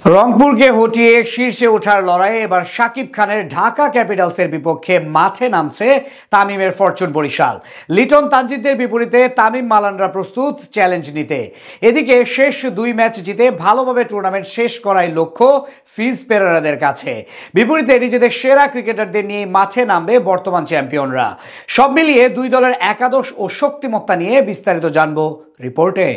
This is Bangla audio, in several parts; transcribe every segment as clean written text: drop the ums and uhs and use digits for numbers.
রংপুরকে হটিয়ে শীর্ষে ওঠার লড়াইয়ে এবার শাকিব খানের ঢাকা ক্যাপিটালসের বিপক্ষে মাঠে নামছে তামিমের ফরচুন বরিশাল। লিটন তানজিদের বিপরীতে তামিম মালানরা প্রস্তুত চ্যালেঞ্জ নিতে। এদিকে শেষ দুই ম্যাচ জিতে ভালোভাবে টুর্নামেন্ট শেষ করাই লক্ষ্য ফিজ পেরেরাদের কাছে। বিপরীতে নিজেদের সেরা ক্রিকেটারদের নিয়ে মাঠে নামবে বর্তমান চ্যাম্পিয়নরা। সব মিলিয়ে দুই দলের একাদশ ও শক্তিমত্তা নিয়ে বিস্তারিত জানবো রিপোর্টে।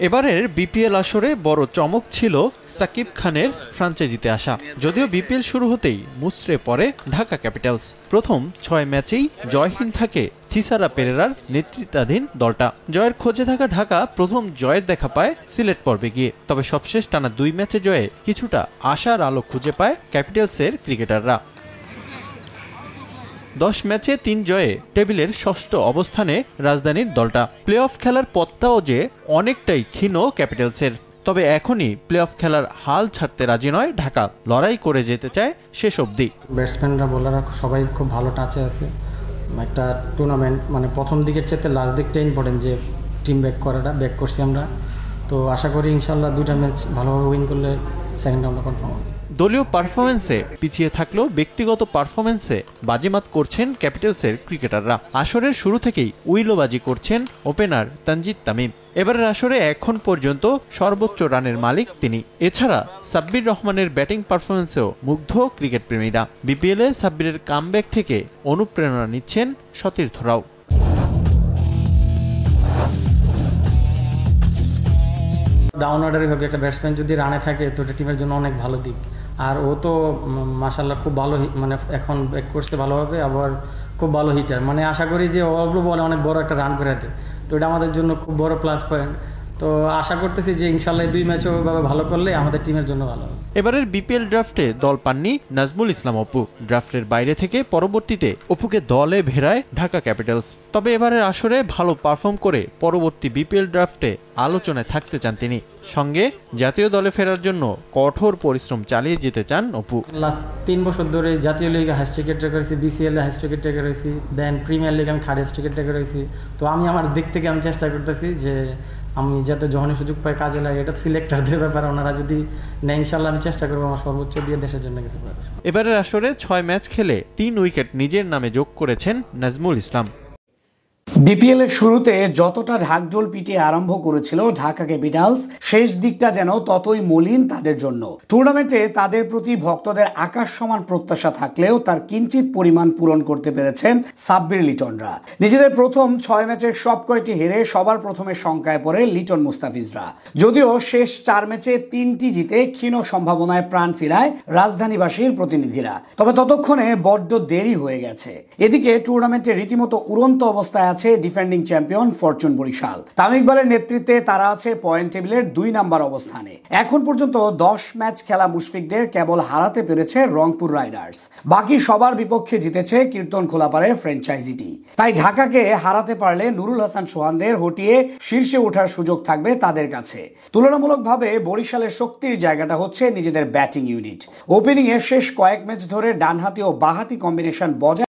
এবারের বিপিএল আসরে বড় চমক ছিল সাকিব খানের ফ্রাঞ্চাইজিতে আসা। যদিও বিপিএল শুরু হতেই মুচড়ে পড়ে ঢাকা ক্যাপিটালস। প্রথম 6 ম্যাচেই জয়হীন থাকে থিসারা পেরেরার নেতৃত্বাধীন দলটা। জয়ের খোঁজে থাকা ঢাকা প্রথম জয়ের দেখা পায় সিলেট পর্বে গিয়ে। তবে সবশেষ টানা 2 ম্যাচে জয়ে কিছুটা আশার আলো খুঁজে পায় ক্যাপিটালসের ক্রিকেটাররা। 10 ম্যাচে 3 জয়ে টেবিলের ষষ্ঠ অবস্থানে রাজধানীর দলটা। প্লে অফ খেলার পথটাও যে অনেকটাই ক্ষীণ ক্যাপিটালসের। তবে এখনই প্লে অফ খেলার হাল ছাড়তে রাজি নয় ঢাকা, লড়াই করে যেতে চায় শেষ অবধি। ব্যাটসম্যানরা বোলাররা সবাই খুব ভালো টাচে আছে। একটা টুর্নামেন্ট মানে প্রথম দিকের চেয়ে লাস্ট দিকটা ইম্পর্টেন্ট, যে টিম ব্যাক করছি আমরা। তো আশা করি ইনশাল্লাহ 2টা ম্যাচ ভালোভাবে উইন করলে সেকেন্ড রাউন্ডে কনফার্ম হবে। দলীয় পারফরমেন্সে পিছিয়ে থাকলেও ব্যক্তিগত পারফরমেন্সে বাজিমাত করছেন ক্যাপিটালসের ক্রিকেটাররা। আসরের শুরু থেকেই উইলোবাজি করছেন ওপেনার তানজিদ তামিম। এবারের আসরে এখন পর্যন্ত সর্বোচ্চ রানের মালিক তিনি। এছাড়া সাব্বির রহমানের ব্যাটিং পারফরমেন্সেও মুগ্ধ ক্রিকেট প্রেমীরা। বিপিএলে সাব্বিরের কামব্যাক থেকে অনুপ্রেরণা নিচ্ছেন সতীর্থরাও। ডাউন অর্ডারে হোক, একটা ব্যাটসম্যান যদি রানে থাকে তো এটা টিমের জন্য অনেক ভালো দিক। আর ও তো মাশাআল্লাহ খুব ভালো, মানে এখন ব্যাক করছে ভালোভাবে, আবার খুব ভালো হিটার। মানে আশা করি যে অল্প বলে অনেক বড় একটা রান করে দেয়, তো এটা আমাদের জন্য খুব বড় প্লাস পয়েন্ট। তো আশা করতেছি যে ইনশাল্লাহ 2 ম্যাচও ভালো করলে আমাদের টিমের জন্য ভালো হবে। এবারের বিপিএল ড্রাফটে দল পাননি নাজমুল ইসলাম অপু। ড্রাফটের বাইরে থেকে পরবর্তীতে অপুকে দলে ভেড়ায় ঢাকা ক্যাপিটালস। তবে এবারের আসরে ভালো পারফর্ম করে পরবর্তী বিপিএল ড্রাফটে আলোচনায় থাকতে চান তিনি। সঙ্গে জাতীয় দলে ফেরার জন্য কঠোর পরিশ্রম চালিয়ে যেতে চান অপু। লাস্ট 3 বছর ধরে জাতীয় লিগে হাইস্ট উইকেট টেকার হয়েছি, বিসিএল এ হাইস্ট উইকেট টেকার হয়েছি, দেন প্রিমিয়ার লিগে আমি 3rd হাইস্ট উইকেট টেকার হয়েছি। তো আমি আমার দিক থেকে আমি চেষ্টা করতেছি যে আমি যাতে যখনই সুযোগ পাই কাজে লাগে। এটা সিলেক্টরদের ব্যাপার, ওনারা যদি নেয় ইনশাল্লাহ আমি চেষ্টা করবো আমার সর্বোচ্চ দিয়ে দেশের জন্য কিছু করার। এবারের আসরে 6 ম্যাচ খেলে 3 উইকেট নিজের নামে যোগ করেছেন নাজমুল ইসলাম। বিপিএল এর শুরুতে যতটা ঢাকঢোল পিটিয়ে আরম্ভ করেছিল ঢাকা ক্যাপিটালস, শেষ দিকটা যেন ততই মলিন তাদের জন্য। টুর্নামেন্টে তাদের প্রতি ভক্তদের আকাশ সমান প্রত্যাশা থাকলেও তার কিঞ্চিত পরিমাণ পূরণ করতে পেরেছেন সাব্বির লিটনরা। নিজেদের প্রথম 6 ম্যাচের সব কয়টি হেরে সবার প্রথমে শঙ্কায় পড়ে লিটন মুস্তাফিজরা। যদিও শেষ 4 ম্যাচে 3টি জিতে ক্ষীণ সম্ভাবনায় প্রাণ ফিরায় রাজধানীবাসীর প্রতিনিধিরা। তবে ততক্ষণে বড্ড দেরি হয়ে গেছে। এদিকে টুর্নামেন্টে রীতিমতো উড়ন্ত অবস্থায় আছে defending champion Fortune Barishal. Tamim ইকবালের নেতৃত্বে তারা আছে পয়েন্ট টেবিলের 2 নাম্বার অবস্থানে। এখন পর্যন্ত 10 ম্যাচ খেলা মুশফিকদের কেবল হারাতে পেরেছে রংপুর রাইডার্স। বাকি সবার বিপক্ষে জিতেছে কীর্তন খোলাপাড়ের ফ্র্যাঞ্চাইজিটি। তাই ঢাকাকে হারাতে পারলে নুরুল হাসান সোহানদের হটিয়ে শীর্ষে ওঠার সুযোগ থাকবে তাদের কাছে। তুলনামূলকভাবে বরিশালের শক্তির জায়গাটা হচ্ছে নিজেদের ব্যাটিং ইউনিট। ওপেনিংয়ে শেষ কয়েক ম্যাচ ধরে ডানহাতি ও বাঁহাতি কম্বিনেশন বজায়